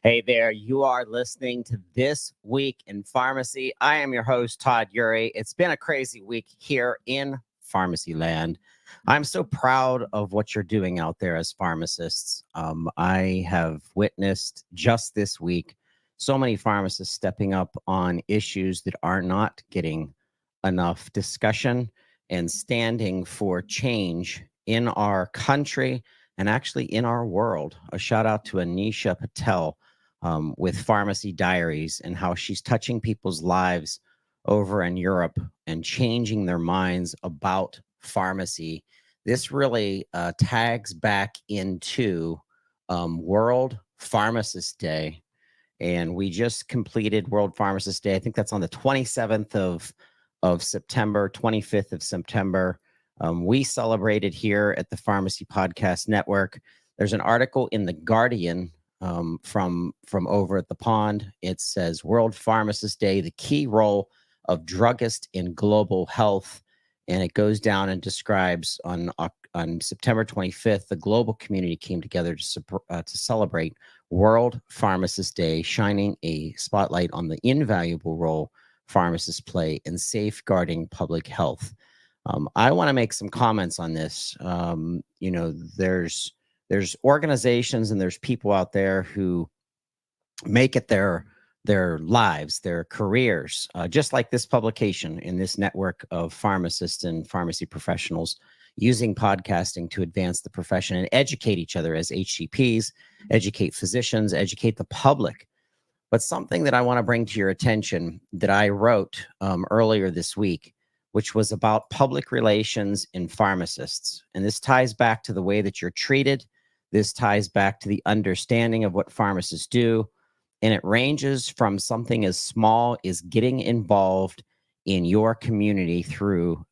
Hey there, you are listening to This Week in Pharmacy. I am your host, Todd Urey. It's been a crazy week here in pharmacy land. I'm so proud of what you're doing out there as pharmacists. I have witnessed just this week so many pharmacists stepping up on issues that are not getting enough discussion and standing for change in our country and actually in our world. A shout out to Anisha Patel with Pharmacy Diaries and how she's touching people's lives over in Europe and changing their minds about pharmacy. This really tags back into World Pharmacist Day. And we just completed World Pharmacist Day. I think that's on the 27th of September, 25th of September. We celebrated here at the Pharmacy Podcast Network. There's an article in The Guardian from over at the pond. It says World Pharmacist Day, the key role of druggist in global health. And it goes down and describes on September 25th, the global community came together to celebrate World Pharmacist Day, shining a spotlight on the invaluable role pharmacists play in safeguarding public health. I want to make some comments on this. There's organizations and there's people out there who make it their lives, their careers, just like this publication in this network of pharmacists and pharmacy professionals using podcasting to advance the profession and educate each other as HCPs, educate physicians, educate the public. But something that I want to bring to your attention that I wrote earlier this week, which was about public relations in pharmacists. And this ties back to the way that you're treated. This ties back to the understanding of what pharmacists do. And it ranges from something as small as getting involved in your community through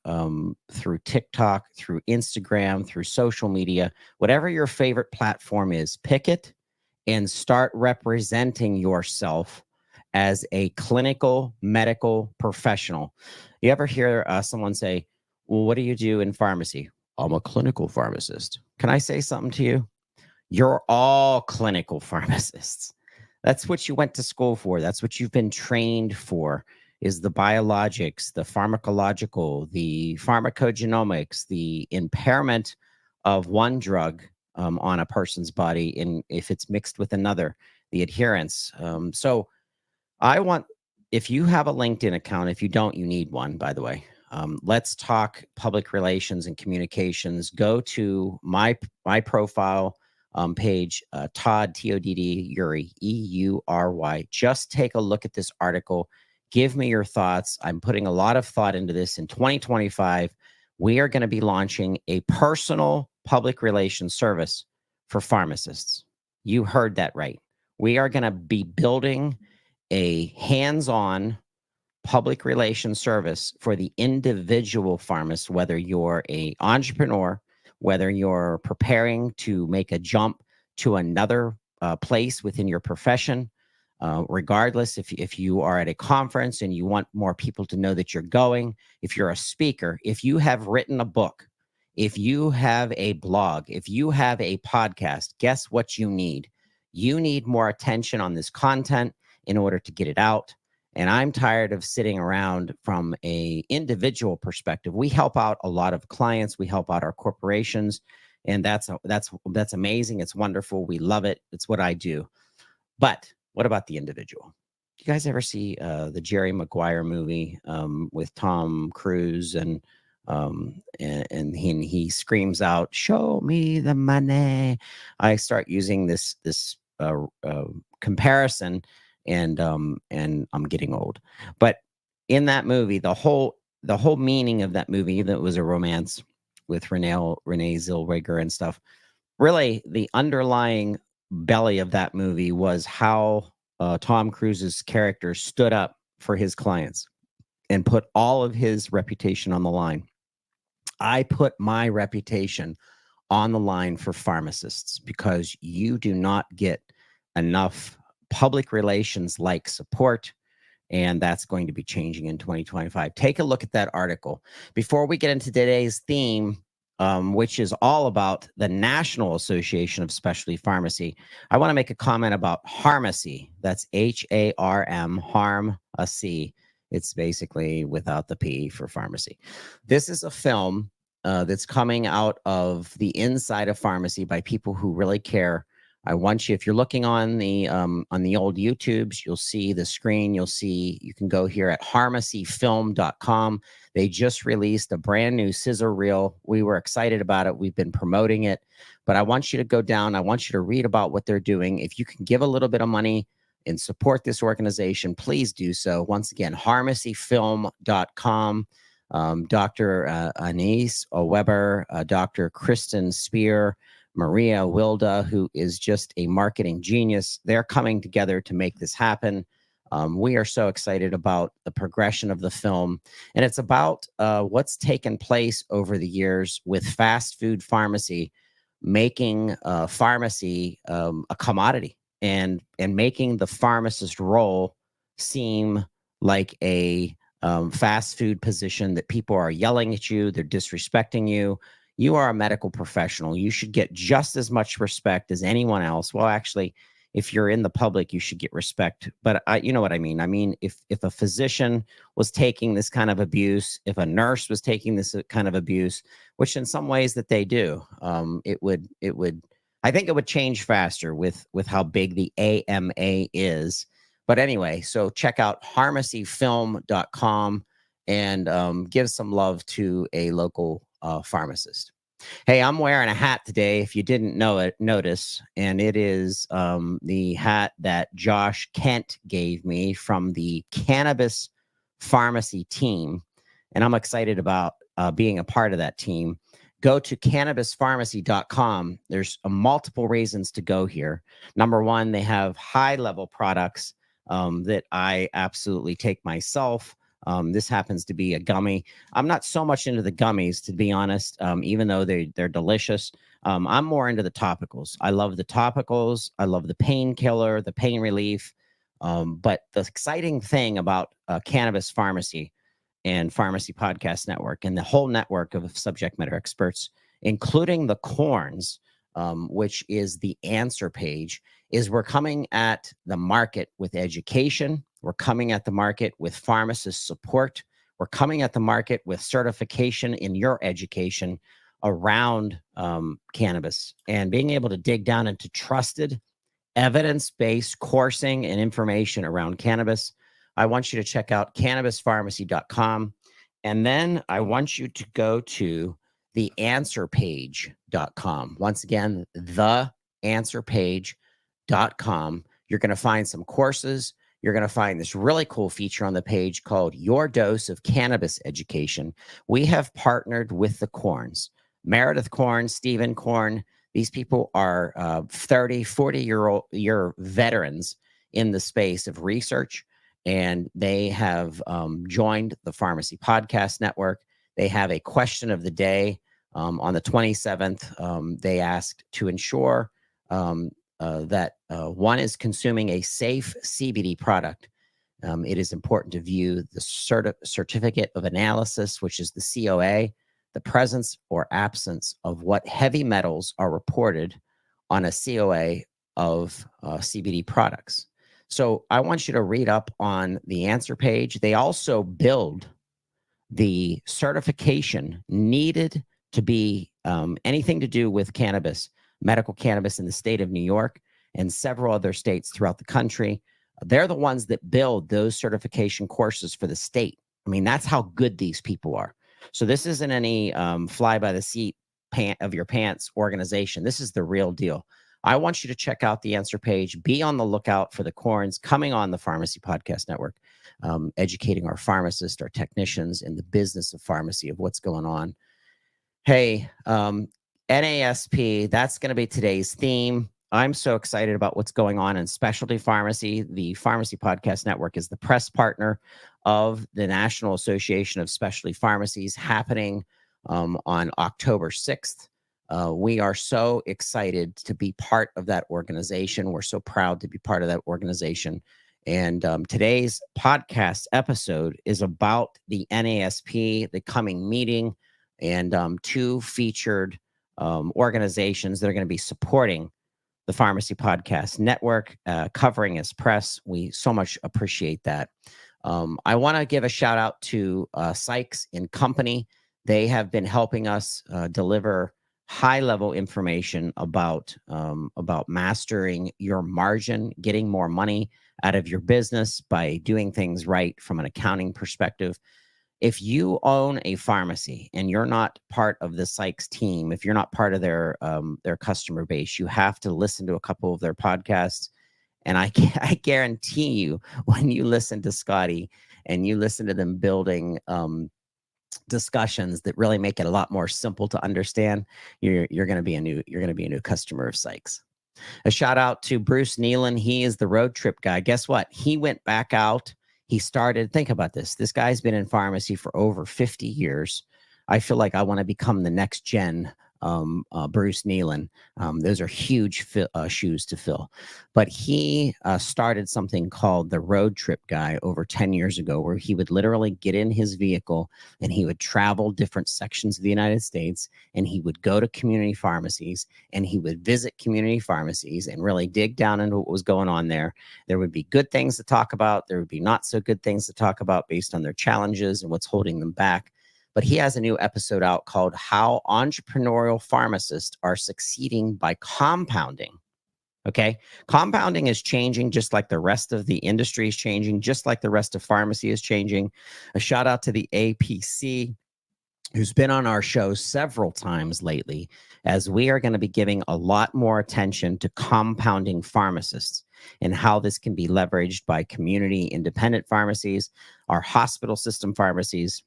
TikTok, through Instagram, through social media, whatever your favorite platform is, pick it and start representing yourself as a clinical medical professional. You ever hear someone say, well, what do you do in pharmacy? I'm a clinical pharmacist. Can I say something to you? You're all clinical pharmacists. That's what you went to school for. That's what you've been trained for, is the biologics, the pharmacological, the pharmacogenomics, the impairment of one drug on a person's body if it's mixed with another, the adherence. So if you have a LinkedIn account, if you don't, you need one, by the way. Let's talk public relations and communications. Go to my profile page, Todd, T-O-D-D, Urey, E-U-R-Y. Just take a look at this article. Give me your thoughts. I'm putting a lot of thought into this. In 2025, we are going to be launching a personal public relations service for pharmacists. You heard that right. We are going to be building a hands-on public relations service for the individual pharmacist, whether you're an entrepreneur, whether you're preparing to make a jump to another place within your profession, regardless if you are at a conference and you want more people to know that you're going, if you're a speaker, if you have written a book, if you have a blog, if you have a podcast, guess what you need? You need more attention on this content in order to get it out. And I'm tired of sitting around from an individual perspective. We help out a lot of clients. We help out our corporations. And that's amazing. It's wonderful. We love it. It's what I do. But what about the individual? Do you guys ever see the Jerry Maguire movie with Tom Cruise and he screams out, "Show me the money"? I start using this comparison. And I'm getting old. But in that movie, the whole meaning of that movie, even though it was a romance with Renee Zellweger and stuff, really the underlying belly of that movie was how Tom Cruise's character stood up for his clients and put all of his reputation on the line. I put my reputation on the line for pharmacists because you do not get enough public relations like support, and that's going to be changing in 2025. Take a look at that article. Before we get into today's theme, which is all about the National Association of Specialty Pharmacy. I want to make a comment about HARMACY. That's H-A-R-M, HARMACY. It's basically without the P for pharmacy. This is a film that's coming out of the inside of pharmacy by people who really care. I want you, if you're looking on the old YouTubes, you'll see the screen. You'll see, you can go here at HARMACYFilm.com. They just released a brand new scissor reel. We were excited about it. We've been promoting it, but I want you to go down. I want you to read about what they're doing. If you can give a little bit of money and support this organization, please do so. Once again, HARMACYFilm.com. Dr. Anaïs Webster, Dr. Kristin Speer, Marie Wilda, who is just a marketing genius. They're coming together to make this happen. We are so excited about the progression of the film. And it's about what's taken place over the years with fast food pharmacy, making pharmacy a commodity and making the pharmacist role seem like a fast food position that people are yelling at you, they're disrespecting you. You are a medical professional. You should get just as much respect as anyone else. Well, actually, if you're in the public, you should get respect. But you know what I mean? I mean, if a physician was taking this kind of abuse, if a nurse was taking this kind of abuse, which in some ways that they do, it would, I think it would change faster with how big the AMA is. But anyway, so check out HARMACYFilm.com and give some love to a local pharmacist. Hey, I'm wearing a hat today, if you didn't notice, and it is the hat that Josh Kent gave me from the Cannabis Pharmacy team, and I'm excited about being a part of that team. Go to cannabispharmacy.com. There's multiple reasons to go here. Number one, they have high-level products that I absolutely take myself. This happens to be a gummy. I'm not so much into the gummies, to be honest, even though they're delicious. I'm more into the topicals. I love the topicals. I love the painkiller, the pain relief. But the exciting thing about Cannabis Pharmacy and Pharmacy Podcast Network and the whole network of subject matter experts, including the Corns, which is the answer page, is we're coming at the market with education. We're coming at the market with pharmacist support. We're coming at the market with certification in your education around cannabis and being able to dig down into trusted, evidence-based coursing and information around cannabis. I want you to check out cannabispharmacy.com. And then I want you to go to theanswerpage.com. Once again, theanswerpage.com. You're going to find some courses. You're going to find this really cool feature on the page called Your Dose of Cannabis Education. We have partnered with the Corns, Meredith Corn, Stephen Corn. These people are 30, 40-year veterans in the space of research, and they have joined the Pharmacy Podcast Network. They have a question of the day. On the 27th, they asked to ensure that one is consuming a safe CBD product. It is important to view the certificate of analysis, which is the COA, the presence or absence of what heavy metals are reported on a COA of CBD products. So I want you to read up on the answer page. They also build the certification needed to be anything to do with cannabis, medical cannabis in the state of New York and several other states throughout the country. They're the ones that build those certification courses for the state. I mean, that's how good these people are. So this isn't any fly by the seat of your pants organization. This is the real deal. I want you to check out the answer page. Be on the lookout for the Corns coming on the Pharmacy Podcast Network, educating our pharmacists, our technicians in the business of pharmacy, of what's going on. Hey, NASP, that's going to be today's theme. I'm so excited about what's going on in specialty pharmacy. The Pharmacy Podcast Network is the press partner of the National Association of Specialty Pharmacies, happening on October 6th. We are so excited to be part of that organization. We're so proud to be part of that organization. And today's podcast episode is about the NASP, the coming meeting. and 2 featured organizations that are going to be supporting the Pharmacy Podcast Network, covering as press. We so much appreciate that. I want to give a shout out to Sykes and Company. They have been helping us deliver high-level information about mastering your margin, getting more money out of your business by doing things right from an accounting perspective. If you own a pharmacy and you're not part of the Sykes team, if you're not part of their customer base, you have to listen to a couple of their podcasts. And I guarantee you, when you listen to Scotty and you listen to them building discussions that really make it a lot more simple to understand, you're going to be a new customer of Sykes. A shout out to Bruce Nealon. He is the road trip guy. Guess what? He went back out. He started, think about this. This guy's been in pharmacy for over 50 years. I feel like I want to become the next gen Bruce Nealon. Those are huge shoes to fill. But he started something called the Road Trip Guy over 10 years ago, where he would literally get in his vehicle and he would travel different sections of the United States, and he would go to community pharmacies and he would visit community pharmacies and really dig down into what was going on there. There would be good things to talk about. There would be not so good things to talk about based on their challenges and what's holding them back. But he has a new episode out called How Entrepreneurial Pharmacists Are Succeeding by Compounding. Okay. Compounding is changing just like the rest of the industry is changing, just like the rest of pharmacy is changing. A shout out to the APC, who's been on our show several times lately, as we are going to be giving a lot more attention to compounding pharmacists and how this can be leveraged by community independent pharmacies, our hospital system pharmacies.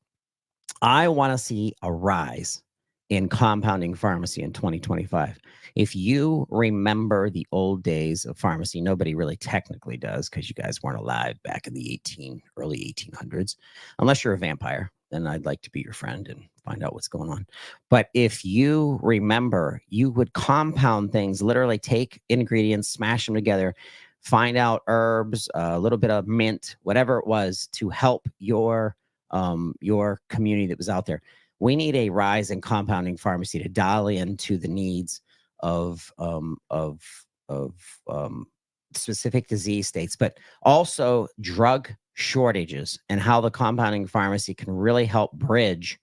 I want to see a rise in compounding pharmacy in 2025. If you remember the old days of pharmacy, nobody really technically does, because you guys weren't alive back in the early 1800s, unless you're a vampire. Then I'd like to be your friend and find out what's going on. But if you remember, you would compound things, literally take ingredients, smash them together, find out herbs, a little bit of mint, whatever it was, to help your community that was out there. We need a rise in compounding pharmacy to dial into the needs of specific disease states, but also drug shortages, and how the compounding pharmacy can really help bridge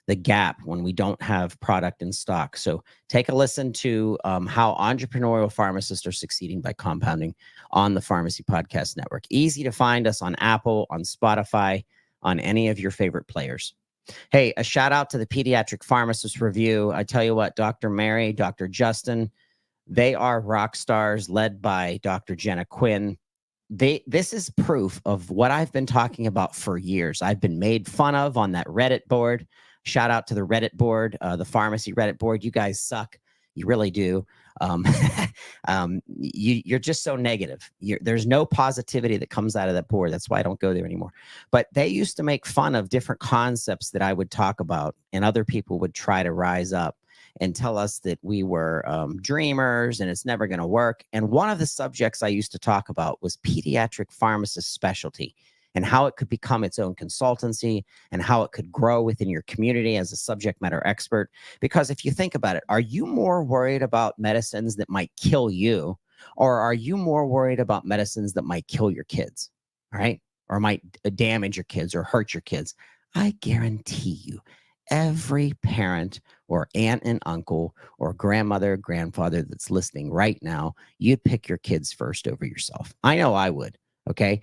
the gap when we don't have product in stock. So take a listen to How Entrepreneurial Pharmacists Are Succeeding by Compounding on the Pharmacy Podcast Network. Easy to find us on Apple, on Spotify, on any of your favorite players. Hey, a shout out to the Pediatric Pharmacist Review. I tell you what, Dr. Mary, Dr. Justin, they are rock stars, led by Dr. Jenna Quinn. This is proof of what I've been talking about for years. I've been made fun of on that Reddit board. Shout out to the Reddit board, the pharmacy Reddit board. You guys suck. You really do. You're just so negative. There's no positivity that comes out of that board. That's why I don't go there anymore. But they used to make fun of different concepts that I would talk about, and other people would try to rise up and tell us that we were dreamers and it's never going to work. And one of the subjects I used to talk about was pediatric pharmacist specialty, and how it could become its own consultancy, and how it could grow within your community as a subject matter expert. Because if you think about it, are you more worried about medicines that might kill you, or are you more worried about medicines that might kill your kids, all right? Or might damage your kids or hurt your kids? I guarantee you, every parent or aunt and uncle or grandmother, grandfather that's listening right now, you'd pick your kids first over yourself. I know I would, okay?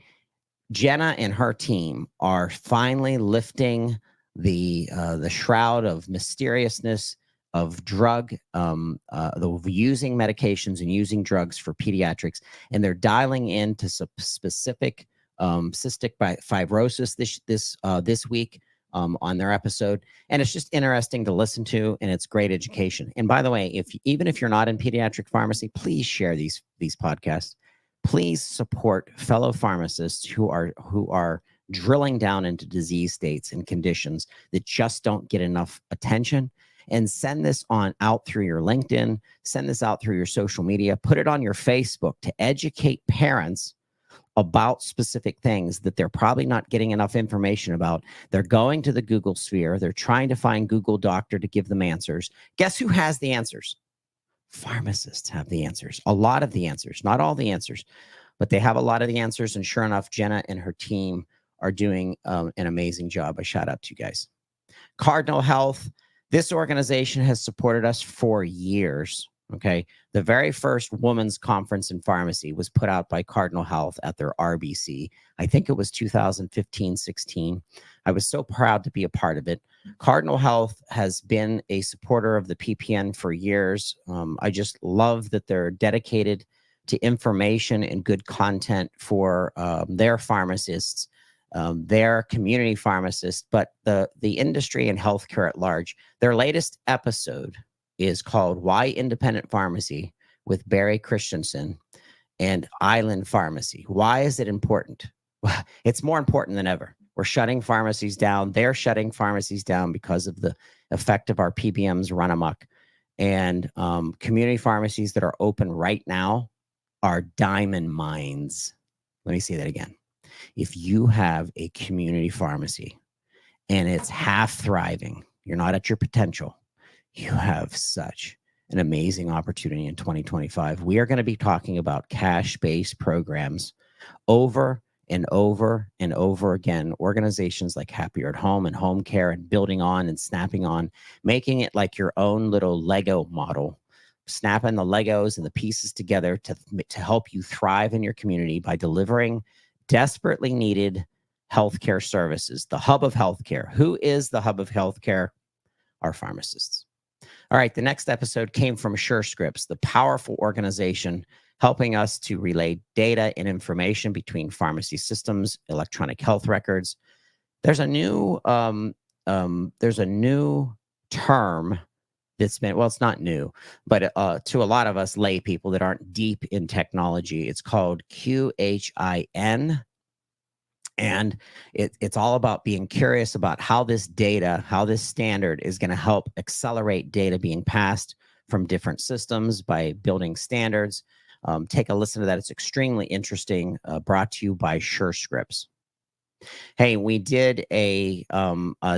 Jenna and her team are finally lifting the shroud of mysteriousness of using medications and using drugs for pediatrics, and they're dialing into some specific cystic fibrosis this week on their episode. And it's just interesting to listen to, and it's great education. And by the way, even if you're not in pediatric pharmacy, please share these podcasts. Please support fellow pharmacists who are drilling down into disease states and conditions that just don't get enough attention, and send this out through your LinkedIn, send this out through your social media, put it on your Facebook to educate parents about specific things that they're probably not getting enough information about. They're going to the Google sphere. They're trying to find Google Doctor to give them answers. Guess who has the answers? Pharmacists have the answers. A lot of the answers, not all the answers, but they have a lot of the answers. And sure enough, Jenna and her team are doing an amazing job. A shout out to you guys. Cardinal Health. This organization has supported us for years. Okay. The very first women's conference in pharmacy was put out by Cardinal Health at their RBC. I think it was 2015-16. I was so proud to be a part of it. Cardinal Health has been a supporter of the PPN for years. I just love that they're dedicated to information and good content for their pharmacists, their community pharmacists, but the industry and healthcare at large. Their latest episode is called Why Independent Pharmacy with Barry Christensen and Island Pharmacy. Why is it important? Well, it's more important than ever. We're shutting pharmacies down. They're shutting pharmacies down because of the effect of our PBMs run amok. And community pharmacies that are open right now are diamond mines. Let me say that again. If you have a community pharmacy and it's half thriving, you're not at your potential, you have such an amazing opportunity in 2025. We are going to be talking about cash-based programs over and over and over again. Organizations like Happier at Home and Home Care and building on and snapping on, making it like your own little Lego model, snapping the Legos and the pieces together to help you thrive in your community by delivering desperately needed healthcare services. The hub of healthcare. Who is the hub of healthcare? Our pharmacists. All right, the next episode came from SureScripts, the powerful organization helping us to relay data and information between pharmacy systems, electronic health records. There's a new term that's been, well, it's not new, but to a lot of us lay people that aren't deep in technology, it's called QHIN. And it's all about being curious about how this data, how this standard is going to help accelerate data being passed from different systems by building standards. Take a listen to that. It's extremely interesting, brought to you by SureScripts. Hey, we did a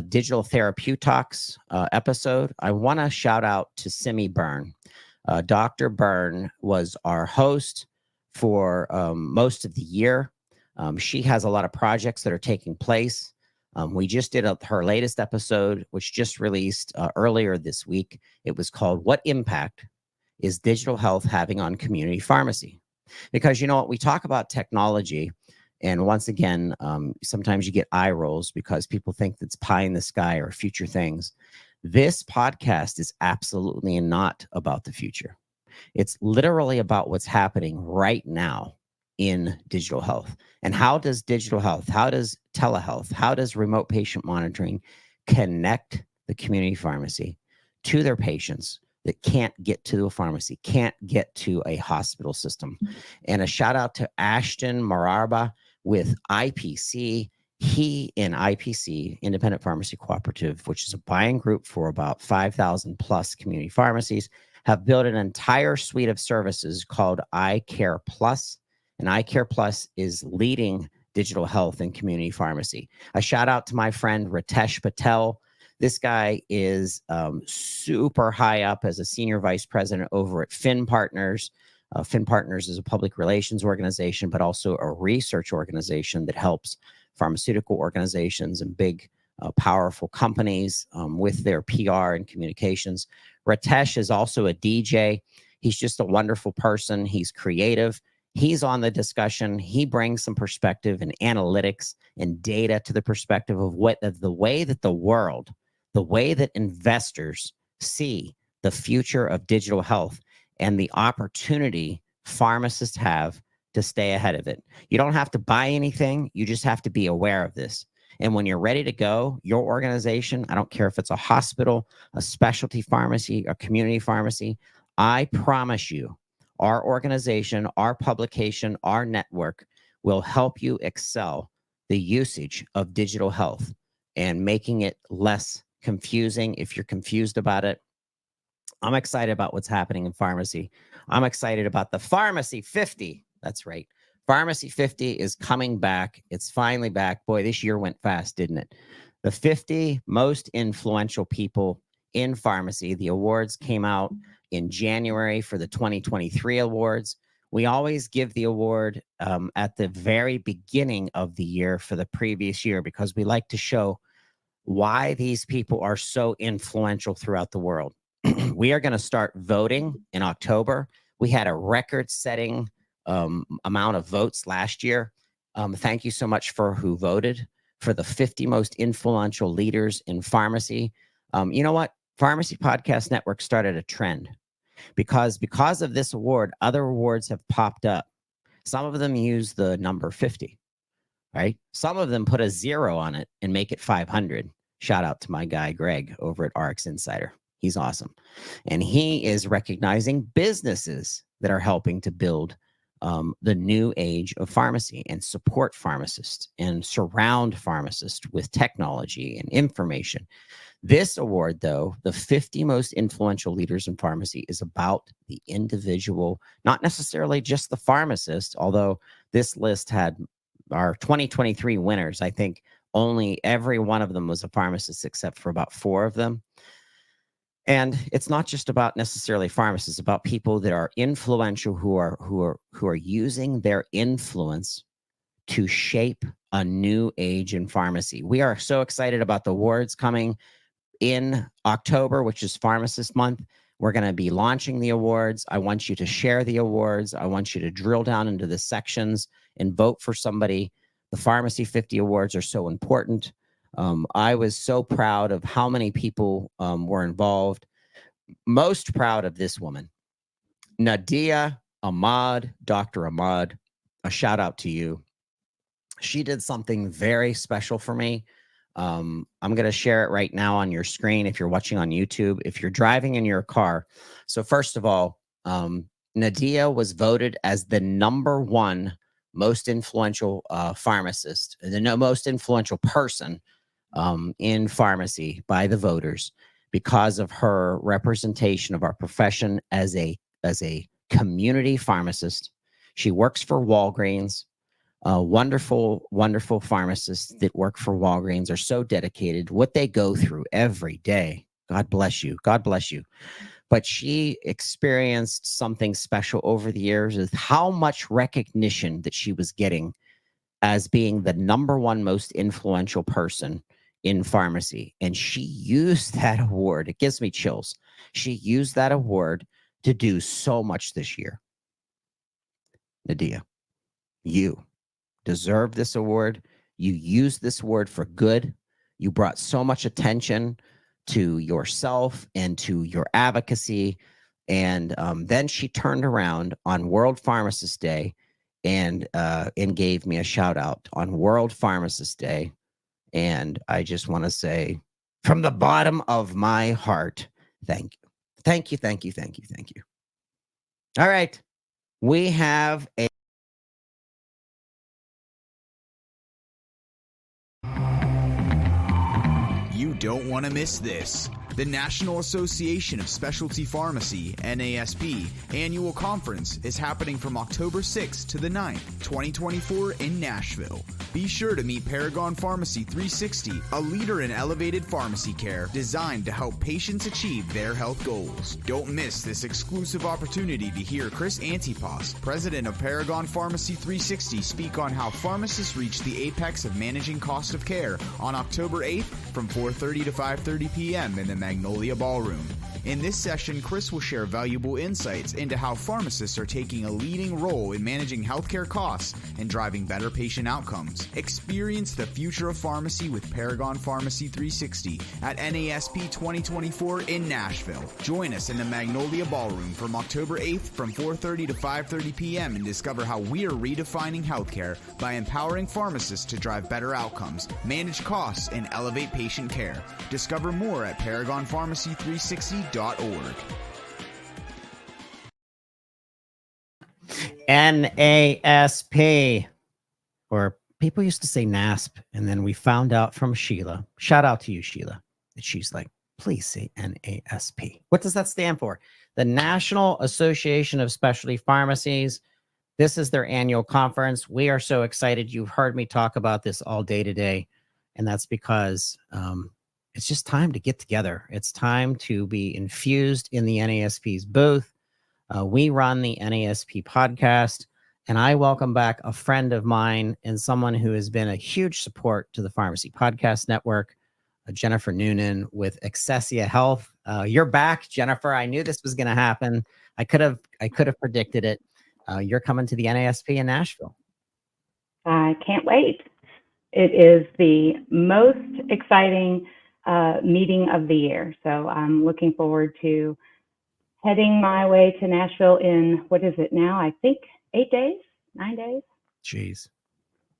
digital therapeutics episode. I want to shout out to Simi Byrne. Dr. Byrne was our host for most of the year. She has a lot of projects that are taking place. We just did her latest episode, which just released earlier this week. It was called What Impact is Digital Health Having on Community Pharmacy? Because, you know what, we talk about technology, and once again, sometimes you get eye rolls because people think that's pie in the sky or future things. This podcast is absolutely not about the future. It's literally about what's happening right now in digital health. And how does digital health, how does telehealth, how does remote patient monitoring connect the community pharmacy to their patients that can't get to a pharmacy, can't get to a hospital system? And a shout out to Ashton Mararba with IPC. He and IPC, Independent Pharmacy Cooperative, which is a buying group for about 5,000 plus community pharmacies, have built an entire suite of services called iCare Plus. And iCare Plus is leading digital health and community pharmacy. A shout out to my friend Ritesh Patel. This guy is super high up as a senior vice president over at Fin Partners. Fin Partners is a public relations organization, but also a research organization that helps pharmaceutical organizations and big, powerful companies with their PR and communications. Ritesh is also a DJ. He's just a wonderful person. He's creative. He's on the discussion. He brings some perspective and analytics and data to the perspective of the way that the world, the way that investors see the future of digital health and the opportunity pharmacists have to stay ahead of it. You don't have to buy anything. You just have to be aware of this. And when you're ready to go, your organization, I don't care if it's a hospital, a specialty pharmacy, a community pharmacy, I promise you, our organization, our publication, our network will help you excel the usage of digital health and making it less confusing if you're confused about it. I'm excited about what's happening in pharmacy. I'm excited about the Pharmacy 50. That's right. Pharmacy 50 is coming back. It's finally back. Boy, this year went fast, didn't it? The 50 most influential people in pharmacy. The awards came out in January for the 2023 awards. We always give the award at the very beginning of the year for the previous year because we like to show why these people are so influential throughout the world. We are going to start voting in October. We had a record-setting amount of votes last year. Thank you so much for who voted for the 50 most influential leaders in pharmacy. You know what? Pharmacy Podcast Network started a trend because of this award, other awards have popped up. Some of them use the number 50, right? Some of them put a 0 on it and make it 500. Shout out to my guy, Greg, over at RX Insider. He's awesome. And he is recognizing businesses that are helping to build the new age of pharmacy and support pharmacists and surround pharmacists with technology and information. This award, though, the 50 most influential leaders in pharmacy, is about the individual, not necessarily just the pharmacist, although this list had our 2023 winners. I think only every one of them was a pharmacist except for about 4 of them. And it's not just about necessarily pharmacists, it's about people that are influential who are using their influence to shape a new age in pharmacy. We are so excited about the awards coming in October, which is Pharmacist Month. We're going to be launching the awards. I want you to share the awards. I want you to drill down into the sections and vote for somebody. The Pharmacy 50 awards are so important. I was so proud of how many people were involved. Most proud of this woman, Nadia Ahmad, Dr. Ahmad. A shout out to you. She did something very special for me. I'm going to share it right now on your screen if you're watching on YouTube, if you're driving in your car. So first of all, Nadia was voted as the #1 most influential pharmacist, the most influential person in pharmacy by the voters because of her representation of our profession as a community pharmacist. She works for Walgreens. Wonderful, wonderful pharmacists that work for Walgreens are so dedicated. What they go through every day. God bless you. God bless you. But she experienced something special over the years with how much recognition that she was getting as being the #1 most influential person in pharmacy. And she used that award. It gives me chills. She used that award to do so much this year. Nadia, you deserve this award. You used this award for good. You brought so much attention to yourself and to your advocacy. And then she turned around on World Pharmacist Day and gave me a shout out on World Pharmacist Day. And I just want to say from the bottom of my heart, thank you. Thank you, thank you, thank you, thank you. All right. We have a You don't want to miss this. The National Association of Specialty Pharmacy, NASP, annual conference is happening from October 6th to the 9th, 2024 in Nashville. Be sure to meet Paragon Pharmacy 360, a leader in elevated pharmacy care designed to help patients achieve their health goals. Don't miss this exclusive opportunity to hear Chris Antipas, president of Paragon Pharmacy 360, speak on how pharmacists reach the apex of managing cost of care on October 8th from 4:30 to 5:30 p.m. in the Magnolia Ballroom. In this session, Chris will share valuable insights into how pharmacists are taking a leading role in managing healthcare costs and driving better patient outcomes. Experience the future of pharmacy with Paragon Pharmacy 360 at NASP 2024 in Nashville. Join us in the Magnolia Ballroom from October 8th from 4:30 to 5:30 p.m. and discover how we are redefining healthcare by empowering pharmacists to drive better outcomes, manage costs, and elevate patient care. Discover more at ParagonPharmacy360.org. NASP, or people used to say NASP, and then we found out from Sheila. Shout out to you, Sheila, that she's like, please say NASP. What does that stand for? The National Association of Specialty Pharmacies. This is their annual conference. We are so excited. You've heard me talk about this all day today, and that's because it's just time to get together. It's time to be infused in the NASP's booth. We run the NASP podcast, and I welcome back a friend of mine and someone who has been a huge support to the Pharmacy Podcast Network, Jennifer Noonan with Accessia Health. You're back, Jennifer. I knew this was going to happen. I could have predicted it. You're coming to the NASP in Nashville. I can't wait. It is the most exciting meeting of the year. So I'm looking forward to heading my way to Nashville in, what is it now? I think 8 days, 9 days. Jeez.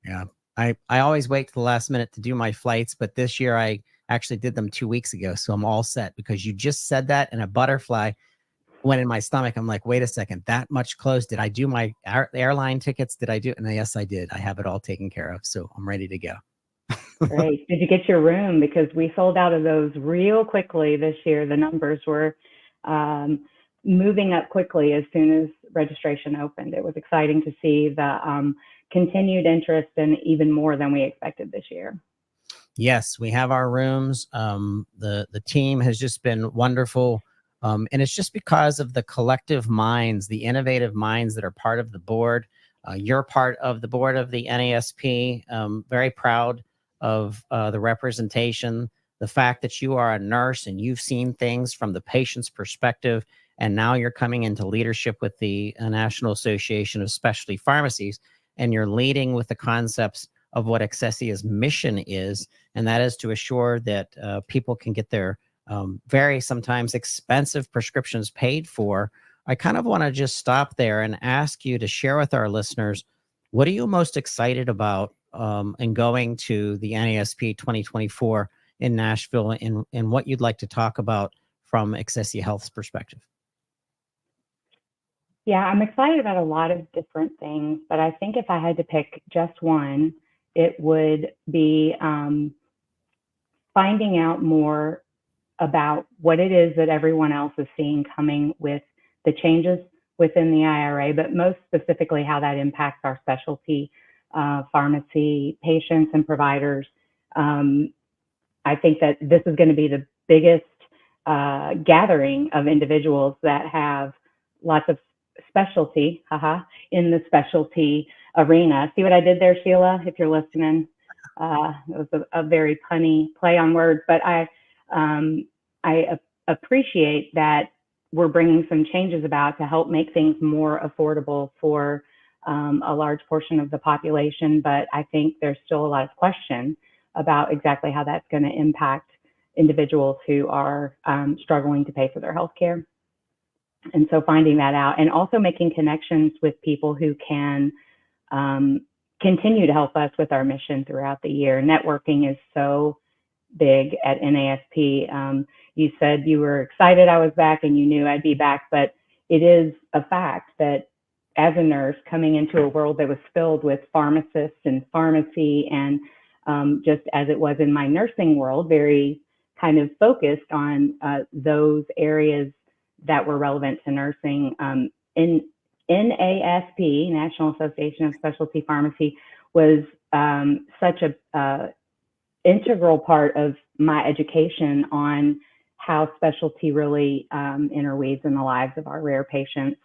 Yeah. I always wait to the last minute to do my flights, but this year I actually did them 2 weeks ago. So I'm all set because you just said that and a butterfly went in my stomach. I'm like, wait a second, that much close. Did I do my airline tickets? Did I do? And yes, I did. I have it all taken care of. So I'm ready to go. Great. Did you get your room? Because we sold out of those real quickly this year. The numbers were moving up quickly as soon as registration opened. It was exciting to see the continued interest and even more than we expected this year. Yes, we have our rooms. The team has just been wonderful. And it's just because of the collective minds, the innovative minds that are part of the board. You're part of the board of the NASP. Very proud of the representation, the fact that you are a nurse and you've seen things from the patient's perspective, and now you're coming into leadership with the National Association of Specialty Pharmacies, and you're leading with the concepts of what Accessia's mission is, and that is to assure that people can get their very sometimes expensive prescriptions paid for. I kind of want to just stop there and ask you to share with our listeners, what are you most excited about in going to the NASP 2024 in Nashville, and what you'd like to talk about from Accessia Health's perspective? Yeah, I'm excited about a lot of different things, but I think if I had to pick just one, it would be finding out more about what it is that everyone else is seeing coming with the changes within the IRA, but most specifically how that impacts our specialty pharmacy patients and providers. I think that this is going to be the biggest gathering of individuals that have lots of specialty in the specialty arena. See what I did there, Sheila, if you're listening? It was a very punny play on words, but I appreciate that we're bringing some changes about to help make things more affordable for a large portion of the population. But I think there's still a lot of question about exactly how that's going to impact individuals who are struggling to pay for their health care. And so finding that out, and also making connections with people who can continue to help us with our mission throughout the year. Networking is so big at NASP. You said you were excited I was back and you knew I'd be back, but it is a fact that as a nurse coming into a world that was filled with pharmacists and pharmacy, and just as it was in my nursing world, very kind of focused on those areas that were relevant to nursing. In NASP, National Association of Specialty Pharmacy, was such a integral part of my education on how specialty really interweaves in the lives of our rare patients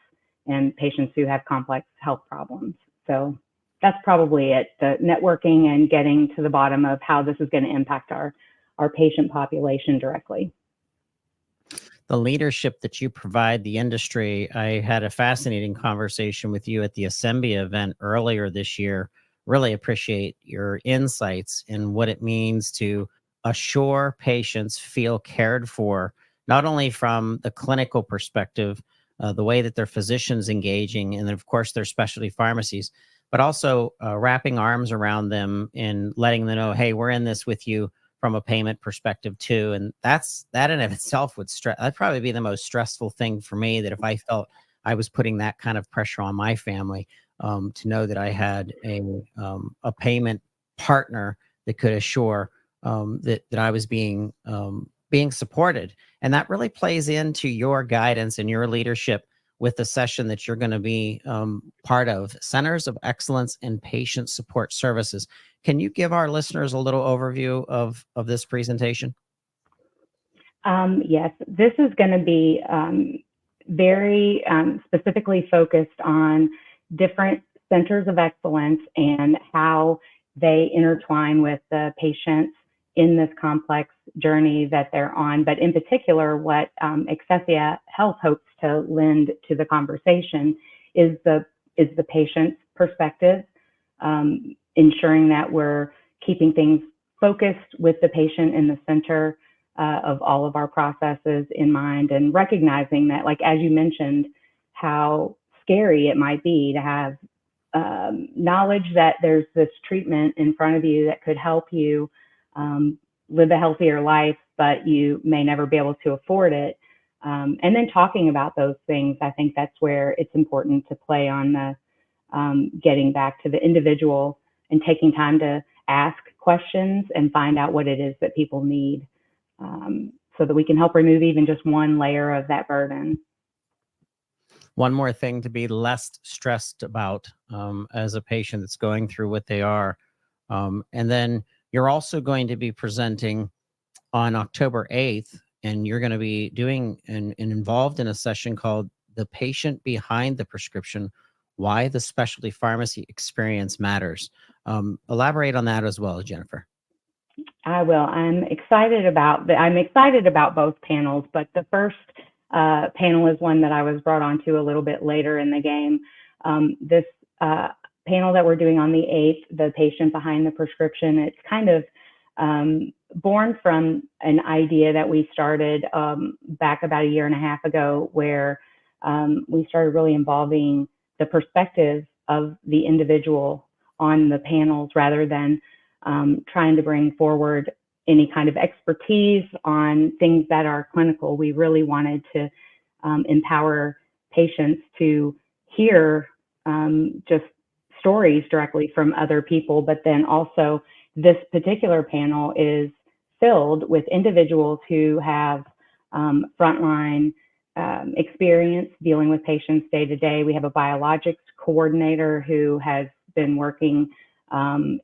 and patients who have complex health problems. So that's probably it, the networking and getting to the bottom of how this is going to impact our patient population directly. The leadership that you provide the industry. I had a fascinating conversation with you at the Assembia event earlier this year. Really appreciate your insights in what it means to assure patients feel cared for, not only from the clinical perspective, the way that their physicians engaging, and then of course their specialty pharmacies, but also wrapping arms around them and letting them know, hey, we're in this with you from a payment perspective too. And that in of itself that'd probably be the most stressful thing for me, that if I felt I was putting that kind of pressure on my family, to know that I had a payment partner that could assure that I was being supported. And that really plays into your guidance and your leadership with the session that you're going to be part of, Centers of Excellence in Patient Support Services. Can you give our listeners a little overview of this presentation? Yes, this is going to be very specifically focused on different centers of excellence and how they intertwine with the patients in this complex journey that they're on. But in particular, what Excesia Health hopes to lend to the conversation is the patient's perspective, ensuring that we're keeping things focused with the patient in the center of all of our processes in mind, and recognizing that, like, as you mentioned, how scary it might be to have knowledge that there's this treatment in front of you that could help you live a healthier life, but you may never be able to afford it. And then talking about those things, I think that's where it's important to play on the getting back to the individual and taking time to ask questions and find out what it is that people need, so that we can help remove even just one layer of that burden. One more thing to be less stressed about as a patient that's going through what they are. And then you're also going to be presenting on October 8th, and you're going to be doing and involved in a session called The Patient Behind the Prescription, Why the Specialty Pharmacy Experience Matters. Elaborate on that as well, Jennifer. I will. I'm excited about both panels, but the first panel is one that I was brought onto a little bit later in the game. This panel that we're doing on the 8th, The Patient Behind the Prescription, it's kind of born from an idea that we started back about a year and a half ago, where we started really involving the perspective of the individual on the panels, rather than trying to bring forward any kind of expertise on things that are clinical. We really wanted to empower patients to hear just stories directly from other people, but then also this particular panel is filled with individuals who have frontline experience dealing with patients day to day. We have a biologics coordinator who has been working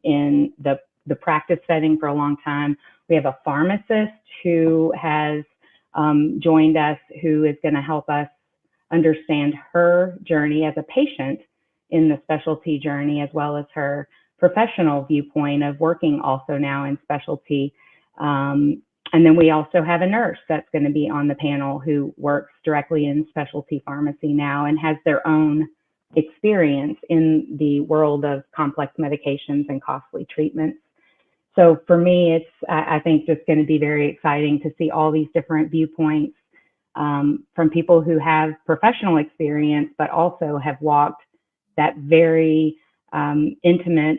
in the practice setting for a long time. We have a pharmacist who has joined us, who is going to help us understand her journey as a patient in the specialty journey, as well as her professional viewpoint of working also now in specialty. And then we also have a nurse that's going to be on the panel who works directly in specialty pharmacy now and has their own experience in the world of complex medications and costly treatments. So for me, it's, I think, just going to be very exciting to see all these different viewpoints from people who have professional experience, but also have walked that very intimate,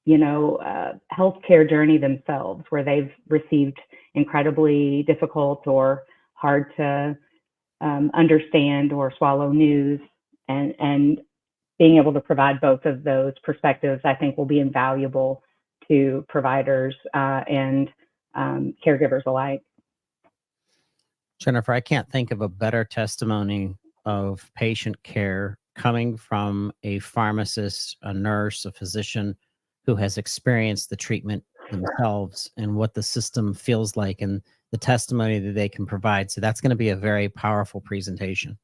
healthcare journey themselves, where they've received incredibly difficult or hard to understand or swallow news, and being able to provide both of those perspectives, I think, will be invaluable to providers and caregivers alike. Jennifer, I can't think of a better testimony of patient care coming from a pharmacist, a nurse, a physician who has experienced the treatment themselves and what the system feels like and the testimony that they can provide. So that's going to be a very powerful presentation.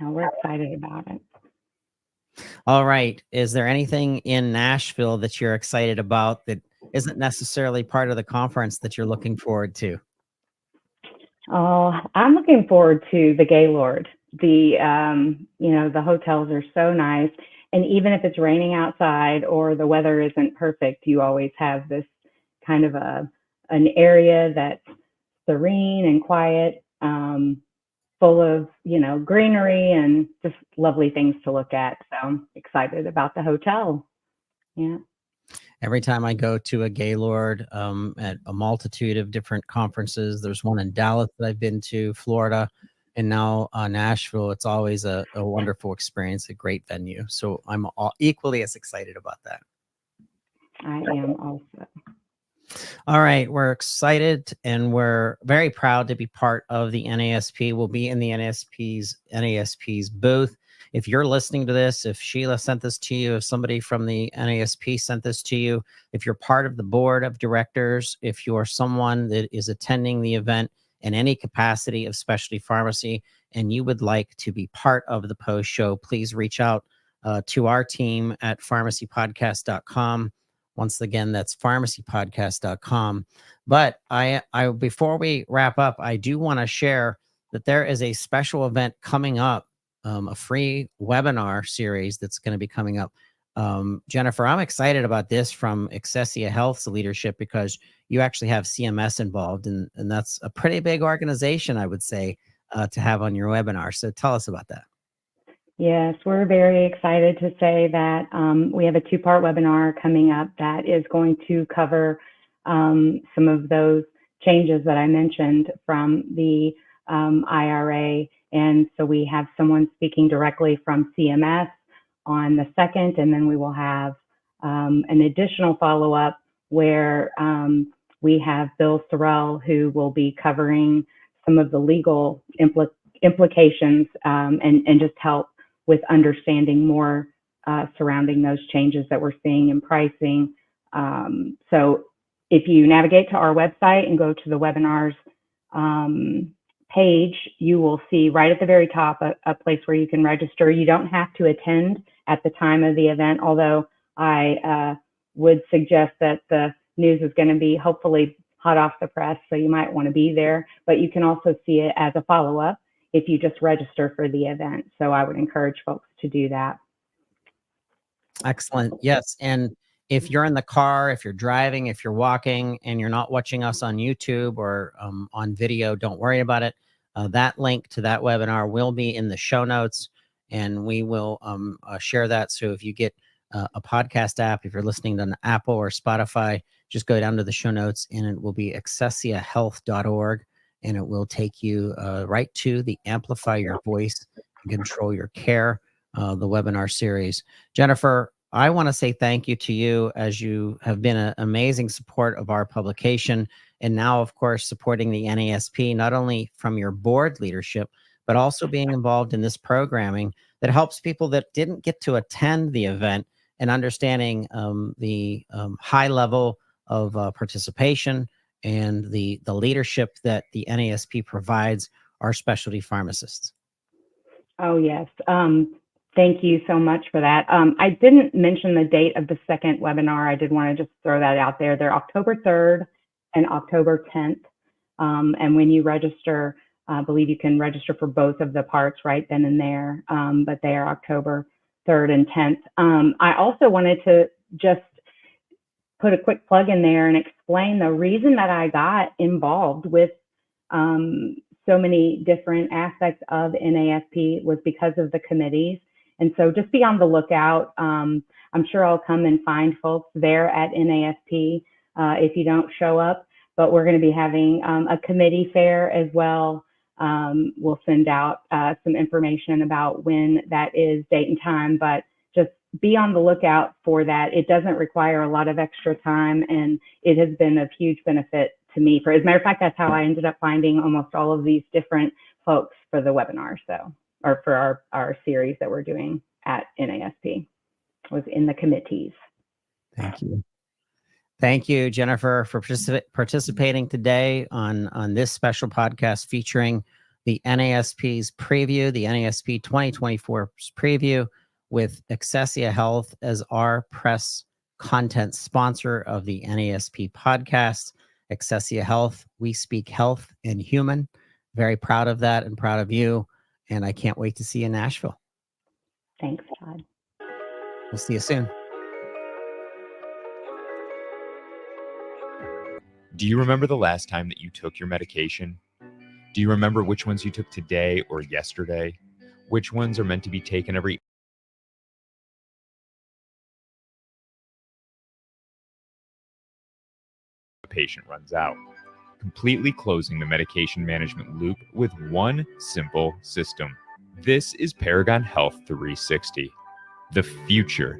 We're excited about it. All right. Is there anything in Nashville that you're excited about that isn't necessarily part of the conference that you're looking forward to? Oh, I'm looking forward to the Gaylord. The hotels are so nice. And even if it's raining outside or the weather isn't perfect, you always have this kind of an area that's serene and quiet, full of, greenery and just lovely things to look at. So I'm excited about the hotel. Yeah. Every time I go to a Gaylord at a multitude of different conferences, there's one in Dallas that I've been to, Florida, and now Nashville. It's always a wonderful experience, a great venue. So I'm equally as excited about that. I am also. All right, we're excited and we're very proud to be part of the NASP. We'll be in the NASP's booth. If you're listening to this, if Sheila sent this to you, if somebody from the NASP sent this to you, if you're part of the board of directors, if you're someone that is attending the event in any capacity of specialty pharmacy, and you would like to be part of the post show, please reach out to our team at pharmacypodcast.com. Once again, that's pharmacypodcast.com. But I before we wrap up, I do want to share that there is a special event coming up, a free webinar series that's going to be coming up. Jennifer, I'm excited about this from Accessia Health's leadership, because you actually have CMS involved, and that's a pretty big organization, I would say, to have on your webinar. So tell us about that. Yes, we're very excited to say that we have a two-part webinar coming up that is going to cover some of those changes that I mentioned from the IRA. And so we have someone speaking directly from CMS on the 2nd, and then we will have an additional follow-up where we have Bill Sorrell, who will be covering some of the legal implications and just help with understanding more surrounding those changes that we're seeing in pricing. So if you navigate to our website and go to the webinars page, you will see right at the very top a place where you can register. You don't have to attend at the time of the event, although I would suggest that the news is going to be hopefully hot off the press, so you might want to be there. But you can also see it as a follow-up if you just register for the event. So I would encourage folks to do that. Excellent. Yes. And if you're in the car, if you're driving, if you're walking and you're not watching us on YouTube or on video, don't worry about it. That link to that webinar will be in the show notes, and we will share that. So if you get a podcast app, if you're listening to an Apple or Spotify, just go down to the show notes, and it will be accessiahealth.org. And it will take you right to the Amplify Your Voice and Control Your Care, the webinar series. Jennifer, I want to say thank you to you, as you have been an amazing support of our publication, and now, of course, supporting the NASP, not only from your board leadership, but also being involved in this programming that helps people that didn't get to attend the event and understanding the high level of participation and the leadership that the NASP provides our specialty pharmacists. Oh, yes. Thank you so much for that. I didn't mention the date of the second webinar. I did want to just throw that out there. They're October 3rd and October 10th. And when you register, I believe you can register for both of the parts right then and there, but they are October 3rd and 10th. I also wanted to just put a quick plug in there and explain the reason that I got involved with so many different aspects of NASP was because of the committees. And so just be on the lookout. I'm sure I'll come and find folks there at NASP if you don't show up, but we're going to be having a committee fair as well. We'll send out some information about when that is, date and time, but just be on the lookout for that. It doesn't require a lot of extra time, and it has been of huge benefit to me. As a matter of fact, that's how I ended up finding almost all of these different folks for the webinar, or for our series that we're doing at NASP, was in the committees. Thank you. Thank you, Jennifer, for participating today on this special podcast featuring the NASP's preview, the NASP 2024 preview, with Accessia Health as our press content sponsor of the NASP podcast. Accessia Health, we speak health and human. Very proud of that and proud of you. And I can't wait to see you in Nashville. Thanks, Todd. We'll see you soon. Do you remember the last time that you took your medication? Do you remember which ones you took today or yesterday? Which ones are meant to be taken every patient runs out? Completely closing the medication management loop with one simple system. This is Paragon Health 360, the future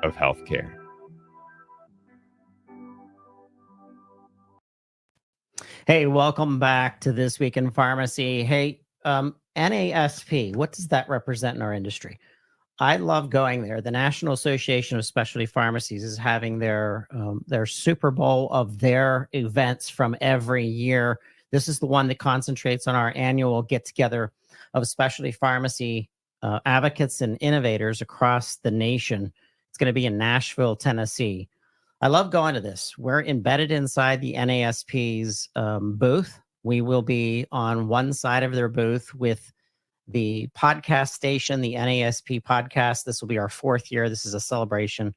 of healthcare. Hey, welcome back to This Week in Pharmacy. Hey, NASP, what does that represent in our industry? I love going there. The National Association of Specialty Pharmacies is having their Super Bowl of their events from every year. This is the one that concentrates on our annual get-together of specialty pharmacy advocates and innovators across the nation. It's going to be in Nashville, Tennessee. I love going to this. We're embedded inside the NASP's booth. We will be on one side of their booth with the podcast station, the NASP podcast. This will be our 4th year. This is a celebration.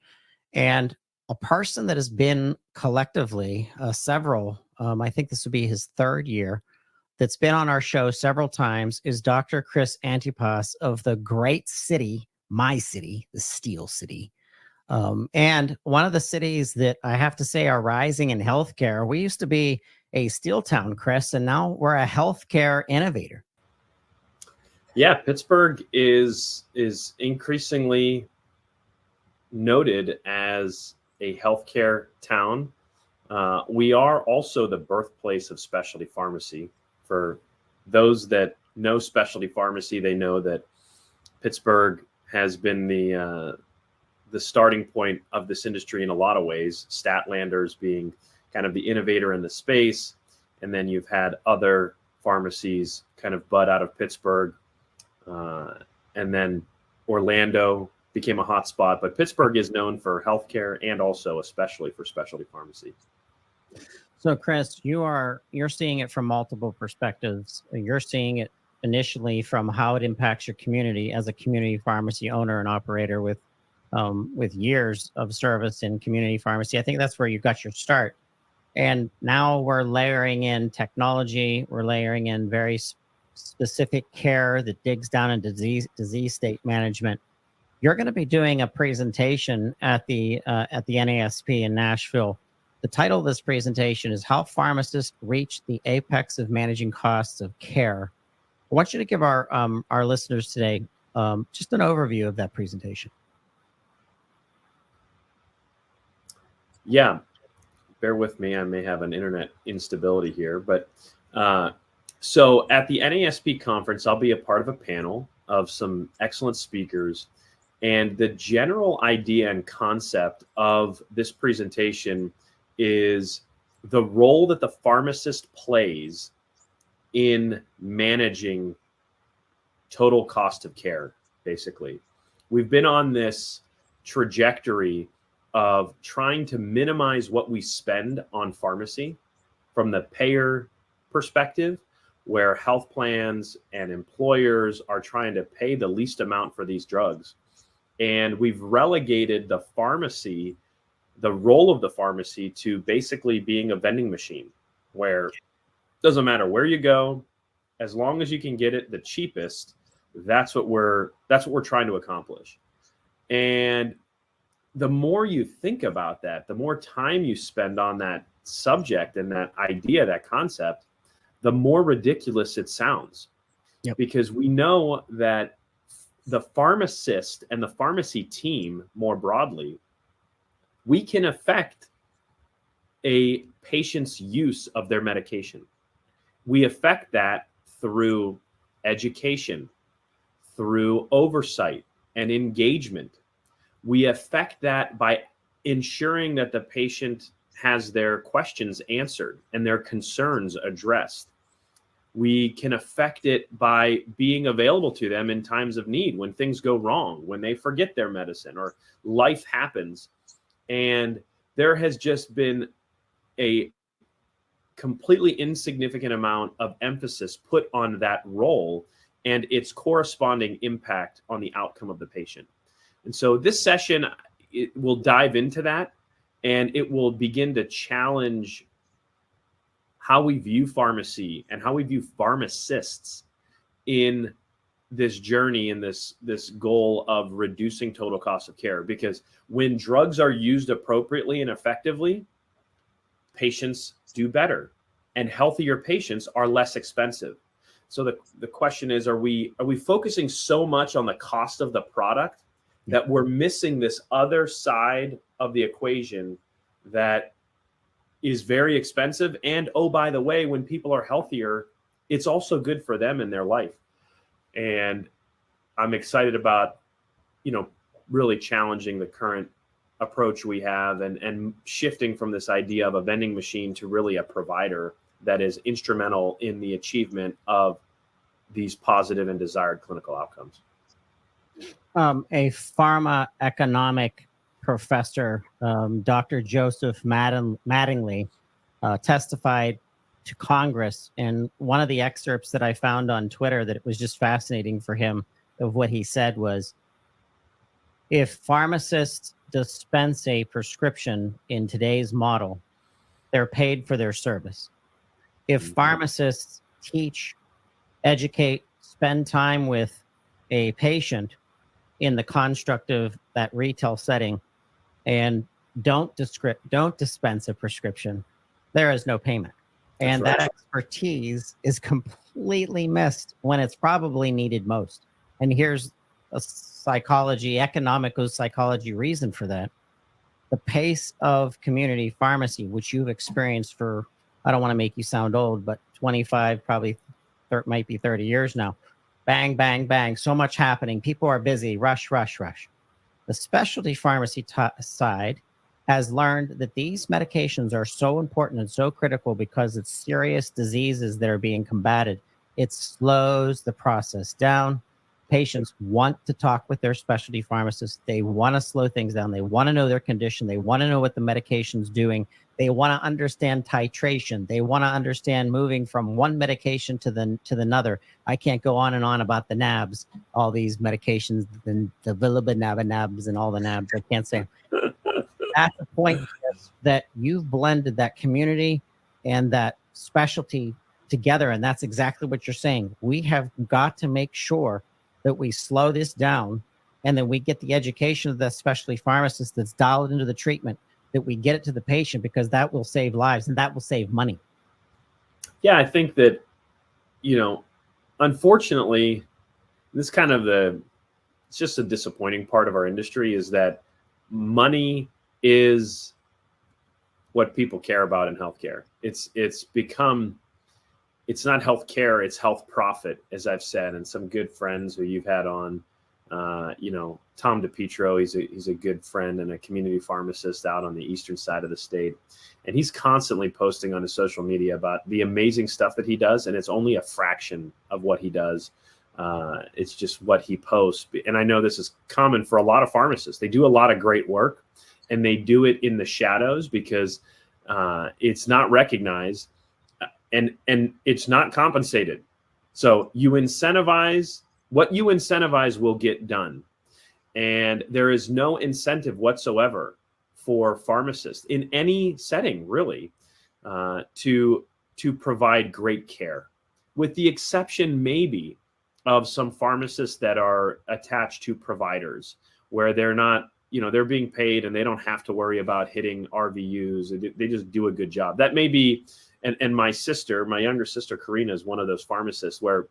And a person that has been collectively several, I think this will be his 3rd year, that's been on our show several times is Dr. Chris Antipas of the great city, my city, the Steel City. And one of the cities that I have to say are rising in healthcare. We used to be a steel town, Chris, and now we're a healthcare innovator. Yeah, Pittsburgh is increasingly noted as a healthcare town. We are also the birthplace of specialty pharmacy. For those that know specialty pharmacy, they know that Pittsburgh has been the starting point of this industry in a lot of ways. Statlanders being kind of the innovator in the space, and then you've had other pharmacies kind of bud out of Pittsburgh. And then Orlando became a hotspot, but Pittsburgh is known for healthcare and also especially for specialty pharmacy. So, Chris, you're seeing it from multiple perspectives. You're seeing it initially from how it impacts your community as a community pharmacy owner and operator with years of service in community pharmacy. I think that's where you got your start. And now we're layering in technology. We're layering in very specific care that digs down into disease state management. You're going to be doing a presentation at the NASP in Nashville. The title of this presentation is How Pharmacists Reach the Apex of Managing Costs of Care. I want you to give our listeners today just an overview of that presentation. Yeah, bear with me. I may have an internet instability here, but so at the NASP conference, I'll be a part of a panel of some excellent speakers. And the general idea and concept of this presentation is the role that the pharmacist plays in managing total cost of care, basically. We've been on this trajectory of trying to minimize what we spend on pharmacy from the payer perspective, where health plans and employers are trying to pay the least amount for these drugs. And we've relegated the pharmacy, the role of the pharmacy, to basically being a vending machine, where it doesn't matter where you go, as long as you can get it the cheapest, that's what we're trying to accomplish. And the more you think about that, the more time you spend on that subject and that idea, that concept, the more ridiculous it sounds. Yep. Because we know that the pharmacist and the pharmacy team more broadly, we can affect a patient's use of their medication. We affect that through education, through oversight and engagement. We affect that by ensuring that the patient has their questions answered and their concerns addressed. We can affect it by being available to them in times of need, when things go wrong, when they forget their medicine or life happens. And there has just been a completely insignificant amount of emphasis put on that role and its corresponding impact on the outcome of the patient. And so this session, it will dive into that, and it will begin to challenge how we view pharmacy and how we view pharmacists in this journey and this goal of reducing total cost of care. Because when drugs are used appropriately and effectively, patients do better, and healthier patients are less expensive. So the question is, are we focusing so much on the cost of the product that we're missing this other side of the equation that is very expensive. And oh, by the way, when people are healthier, it's also good for them in their life. And I'm excited about, really challenging the current approach we have and shifting from this idea of a vending machine to really a provider that is instrumental in the achievement of these positive and desired clinical outcomes. A pharma economic professor, Dr. Joseph Mattingly, testified to Congress, and one of the excerpts that I found on Twitter that it was just fascinating for him of what he said was, if pharmacists dispense a prescription in today's model, they're paid for their service. If pharmacists teach, educate, spend time with a patient in the construct of that retail setting and don't dispense a prescription, there is no payment. And that expertise is completely missed when it's probably needed most. And here's a economical psychology reason for that. The pace of community pharmacy, which you've experienced for, I don't want to make you sound old, but 25, probably might be 30 years now. Bang, bang, bang. So much happening. People are busy. Rush, rush, rush. The specialty pharmacy side has learned that these medications are so important and so critical because it's serious diseases that are being combated. It slows the process down. Patients want to talk with their specialty pharmacist. They want to slow things down. They want to know their condition. They want to know what the medication's doing. They want to understand titration. They want to understand moving from one medication to the another. I can't go on and on about the NABs, all these medications, the nabs and all the NABs. I can't say. At the point that you've blended that community and that specialty together, and that's exactly what you're saying. We have got to make sure that we slow this down and then we get the education of the specialty pharmacist that's dialed into the treatment, that we get it to the patient, because that will save lives and that will save money. Yeah, I think that, unfortunately, this kind of it's just a disappointing part of our industry is that money is what people care about in healthcare. It's not healthcare, it's health profit, as I've said, and some good friends who you've had on, Tom DePietro, he's a good friend and a community pharmacist out on the eastern side of the state. And he's constantly posting on his social media about the amazing stuff that he does. And it's only a fraction of what he does. It's just what he posts. And I know this is common for a lot of pharmacists. They do a lot of great work and they do it in the shadows because it's not recognized and it's not compensated. So what you incentivize will get done. And there is no incentive whatsoever for pharmacists in any setting, really, to provide great care, with the exception maybe of some pharmacists that are attached to providers where they're not, they're being paid and they don't have to worry about hitting RVUs. They just do a good job. That may be, and my younger sister, Karina, is one of those pharmacists where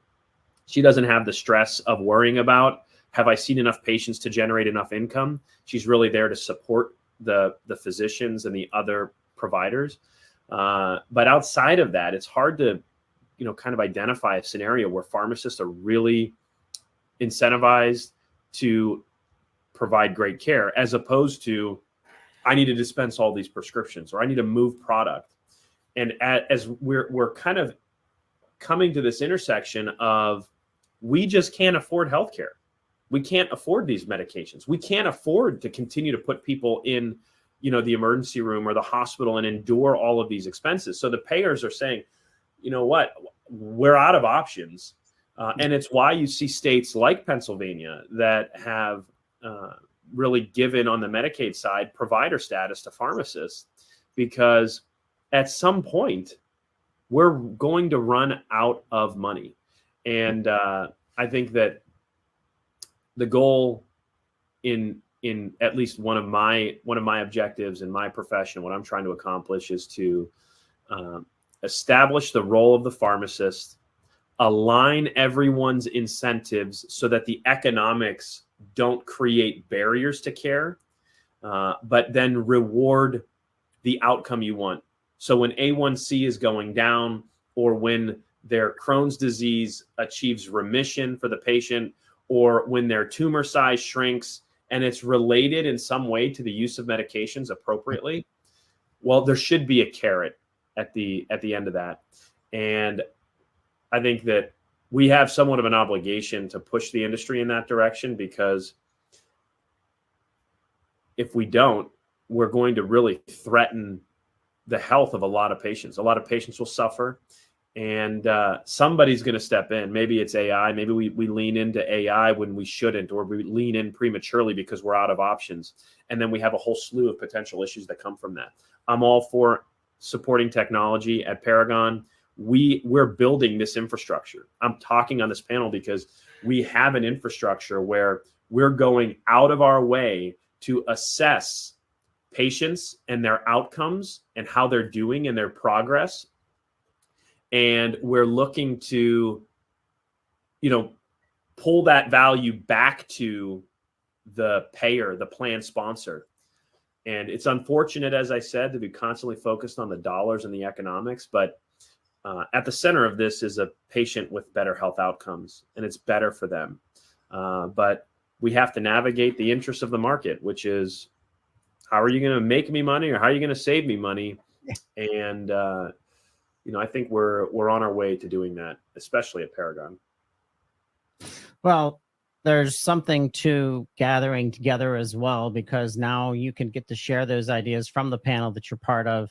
she doesn't have the stress of worrying about, have I seen enough patients to generate enough income? She's really there to support the physicians and the other providers. But outside of that, it's hard to, kind of identify a scenario where pharmacists are really incentivized to provide great care, as opposed to, I need to dispense all these prescriptions or I need to move product. And as we're kind of coming to this intersection of, we just can't afford healthcare. We can't afford these medications. We can't afford to continue to put people in, the emergency room or the hospital and endure all of these expenses. So the payers are saying, you know what, we're out of options. And it's why you see states like Pennsylvania that have really given, on the Medicaid side, provider status to pharmacists, because at some point we're going to run out of money. And I think that the goal in at least one of my objectives in my profession, what I'm trying to accomplish, is to establish the role of the pharmacist, align everyone's incentives so that the economics don't create barriers to care, but then reward the outcome you want. So when A1C is going down, or when their Crohn's disease achieves remission for the patient, or when their tumor size shrinks and it's related in some way to the use of medications appropriately, well, there should be a carrot at the end of that. And I think that we have somewhat of an obligation to push the industry in that direction, because if we don't, we're going to really threaten the health of a lot of patients. A lot of patients will suffer, and somebody's going to step in. Maybe it's AI. Maybe we lean into AI when we shouldn't, or we lean in prematurely because we're out of options. And then we have a whole slew of potential issues that come from that. I'm all for supporting technology at Paragon. We're building this infrastructure. I'm talking on this panel because we have an infrastructure where we're going out of our way to assess patients and their outcomes and how they're doing in their progress. And we're looking to, pull that value back to the payer, the plan sponsor. And it's unfortunate, as I said, to be constantly focused on the dollars and the economics, but at the center of this is a patient with better health outcomes, and it's better for them. But we have to navigate the interests of the market, which is, how are you going to make me money, or how are you going to save me money? And I think we're on our way to doing that, especially at Paragon. Well, there's something to gathering together as well, because now you can get to share those ideas from the panel that you're part of,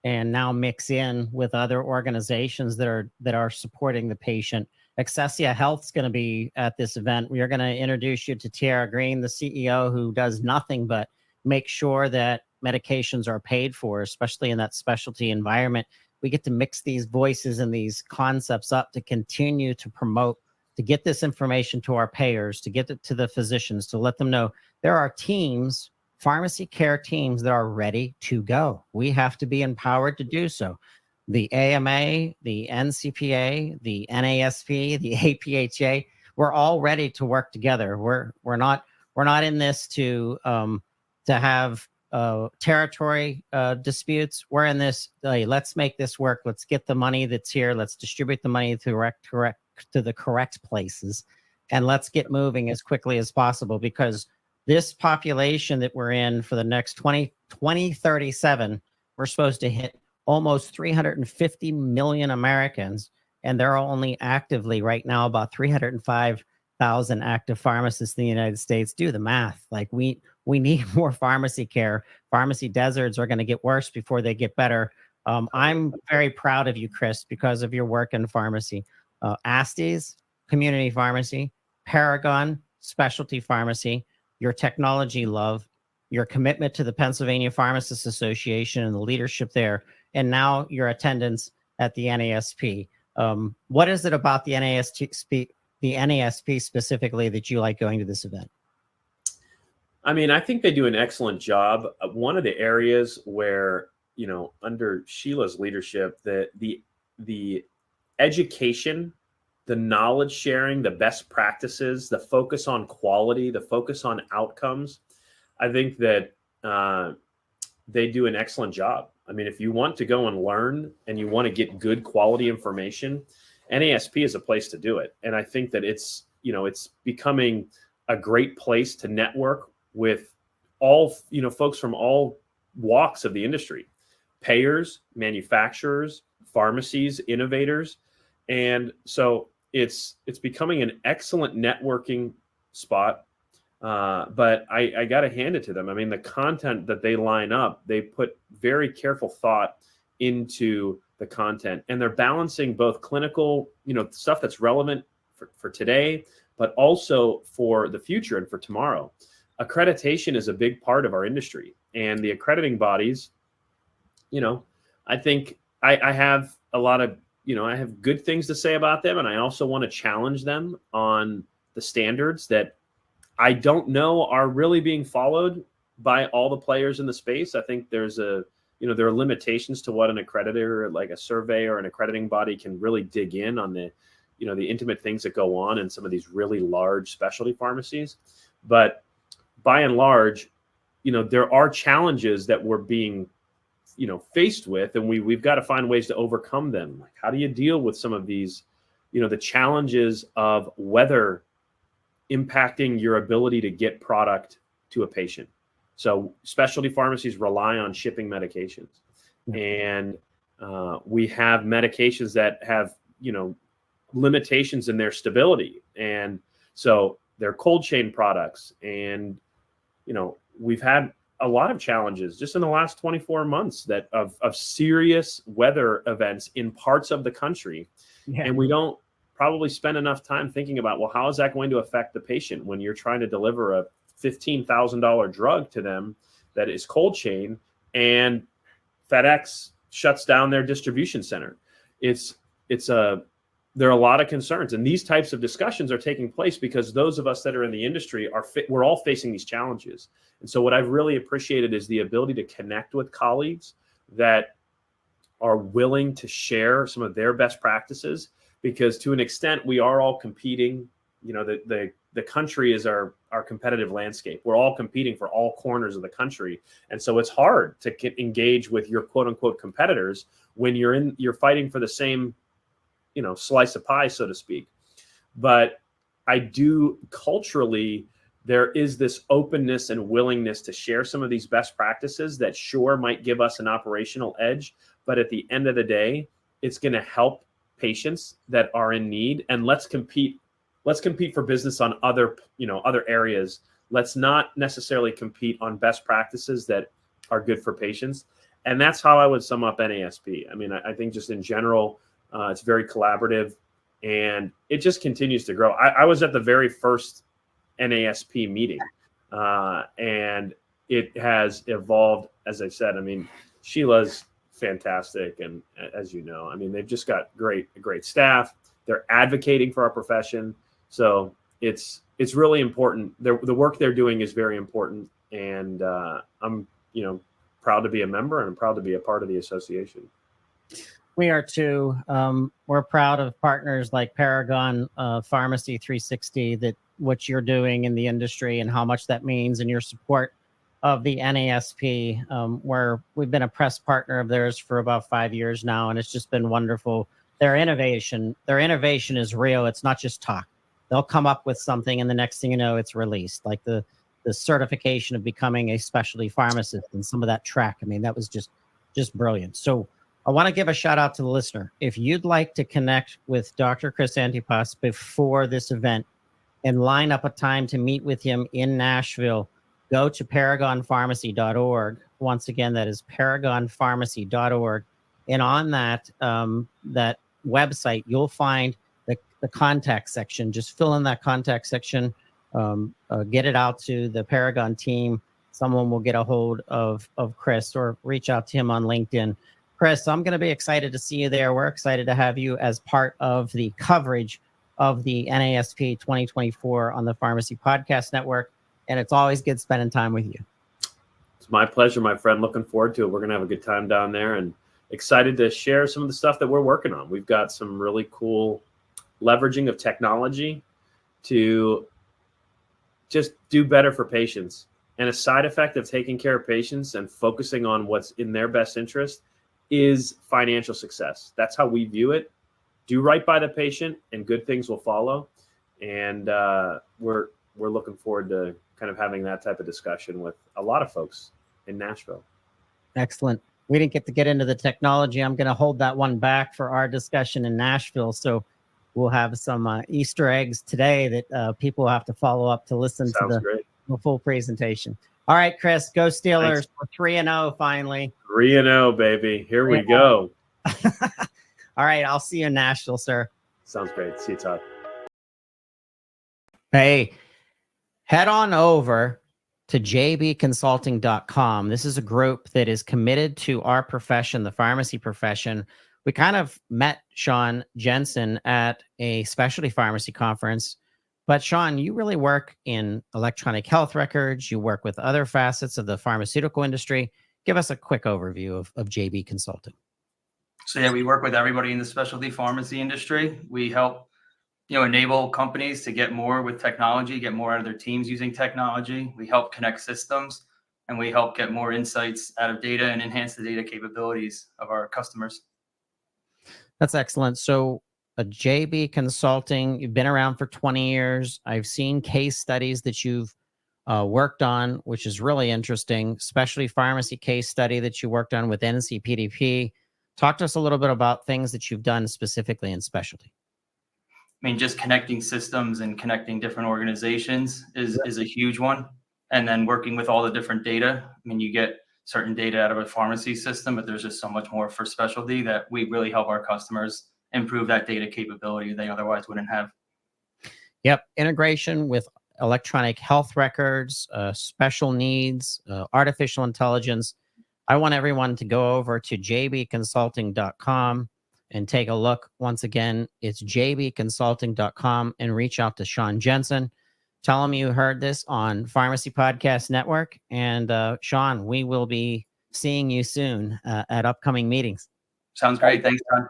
and now mix in with other organizations that are supporting the patient. Accessia Health's going to be at this event. We are going to introduce you to Tiara Green, the CEO, who does nothing but make sure that medications are paid for, especially in that specialty environment. We get to mix these voices and these concepts up to continue to promote, to get this information to our payers, to get it to the physicians, to let them know there are teams, pharmacy care teams, that are ready to go. We have to be empowered to do so. The AMA, the NCPA, the NASP, the APHA, we're all ready to work together. We're not in this to have territory disputes. We're in this, let's make this work. Let's get the money that's here. Let's distribute the money to the correct places, and let's get moving as quickly as possible, because this population that we're in for the next 2037, we're supposed to hit almost 350 million Americans, and there are only actively right now about 305,000 active pharmacists in the United States. Do the math. Like we need more pharmacy care. Pharmacy deserts are going to get worse before they get better. I'm very proud of you, Chris, because of your work in pharmacy. Estes, community pharmacy, Paragon, specialty pharmacy, your technology love, your commitment to the Pennsylvania Pharmacists Association and the leadership there, and now your attendance at the NASP. What is it about the NASP specifically that you like going to this event? I mean, I think they do an excellent job. One of the areas where, under Sheila's leadership, the education, the knowledge sharing, the best practices, the focus on quality, the focus on outcomes, I think that they do an excellent job. I mean, if you want to go and learn and you want to get good quality information, NASP is a place to do it. And I think that it's becoming a great place to network with all, folks from all walks of the industry, payers, manufacturers, pharmacies, innovators. And so it's becoming an excellent networking spot. But I got to hand it to them. I mean, the content that they line up, they put very careful thought into the content, and they're balancing both clinical, stuff that's relevant for today, but also for the future and for tomorrow. Accreditation is a big part of our industry, and the accrediting bodies, I think I have a lot of, I have good things to say about them, and I also want to challenge them on the standards that I don't know are really being followed by all the players in the space. I think there's there are limitations to what an accreditor, like a survey or an accrediting body, can really dig in on the, the intimate things that go on in some of these really large specialty pharmacies. But by and large, there are challenges that were being faced with, and we've got to find ways to overcome them. Like, how do you deal with some of these, the challenges of weather impacting your ability to get product to a patient? So specialty pharmacies rely on shipping medications, and we have medications that have, limitations in their stability. And so they're cold chain products. And, we've had a lot of challenges just in the last 24 months that of serious weather events in parts of the country. Yeah. And we don't probably spend enough time thinking about, well, how is that going to affect the patient when you're trying to deliver a $15,000 drug to them that is cold chain and FedEx shuts down their distribution center? There are a lot of concerns, and these types of discussions are taking place because those of us that are in the industry we're all facing these challenges. And so what I've really appreciated is the ability to connect with colleagues that are willing to share some of their best practices, because to an extent we are all competing. The country is our competitive landscape. We're all competing for all corners of the country. And so it's hard to engage with your quote unquote competitors when you're fighting for the same, slice of pie, so to speak. But I do culturally, there is this openness and willingness to share some of these best practices that sure might give us an operational edge, but at the end of the day, it's going to help patients that are in need. And let's compete for business on other areas. Let's not necessarily compete on best practices that are good for patients. And that's how I would sum up NASP. I mean, I think just in general, it's very collaborative, and it just continues to grow. I was at the very first NASP meeting, and it has evolved, as I said. I mean, Sheila's fantastic, and as you know, I mean, they've just got great staff. They're advocating for our profession, so it's really important. The work they're doing is very important, and I'm proud to be a member, and I'm proud to be a part of the association. We are too. We're proud of partners like Paragon Pharmacy 360, that what you're doing in the industry and how much that means, and your support of the NASP, where we've been a press partner of theirs for about 5 years now, and it's just been wonderful. Their innovation is real. It's not just talk. They'll come up with something, and the next thing you know, it's released. Like the certification of becoming a specialty pharmacist and some of that track. I mean, that was just brilliant. So I want to give a shout out to the listener. If you'd like to connect with Dr. Chris Antipas before this event and line up a time to meet with him in Nashville, go to paragonpharmacy.org. Once again, that is paragonpharmacy.org. And on that website, you'll find the contact section. Just fill in that contact section, get it out to the Paragon team. Someone will get a hold of Chris, or reach out to him on LinkedIn. Chris, I'm going to be excited to see you there. We're excited to have you as part of the coverage of the NASP 2024 on the Pharmacy Podcast Network. And it's always good spending time with you. It's my pleasure, my friend. Looking forward to it. We're going to have a good time down there, and excited to share some of the stuff that we're working on. We've got some really cool leveraging of technology to just do better for patients. And a side effect of taking care of patients and focusing on what's in their best interest is financial success. That's how we view it. Do right by the patient, and good things will follow. And we're looking forward to kind of having that type of discussion with a lot of folks in Nashville. Excellent. We didn't get into the technology. I'm going to hold that one back for our discussion in Nashville. So we'll have some Easter eggs today that people have to follow up to listen to the full presentation. All right, Chris, go Steelers. Thanks. We're 3-0 finally. 3-0, baby. Here we go. All right, I'll see you in Nashville, sir. Sounds great. See you, Todd. Hey, head on over to jbconsulting.com. This is a group that is committed to our profession, the pharmacy profession. We kind of met Sean Jensen at a specialty pharmacy conference. But Sean, you really work in electronic health records. You work with other facets of the pharmaceutical industry. Give us a quick overview of JB Consulting. So yeah, we work with everybody in the specialty pharmacy industry. We help, enable companies to get more with technology, get more out of their teams using technology. We help connect systems. and we help get more insights out of data and enhance the data capabilities of our customers. That's excellent. So JB Consulting, you've been around for 20 years. I've seen case studies that you've worked on, which is really interesting, especially pharmacy case study that you worked on with NCPDP. Talk to us a little bit about things that you've done specifically in specialty. I mean, just connecting systems and connecting different organizations is a huge one. And then working with all the different data. I mean, you get certain data out of a pharmacy system, but there's just so much more for specialty that we really help our customers improve that data capability they otherwise wouldn't have. Yep. Integration with electronic health records, special needs, artificial intelligence. I want everyone to go over to jbconsulting.com and take a look. Once again, it's jbconsulting.com and reach out to Sean Jensen. Tell him you heard this on Pharmacy Podcast Network. And Sean, we will be seeing you soon at upcoming meetings. Sounds great. Thanks, John.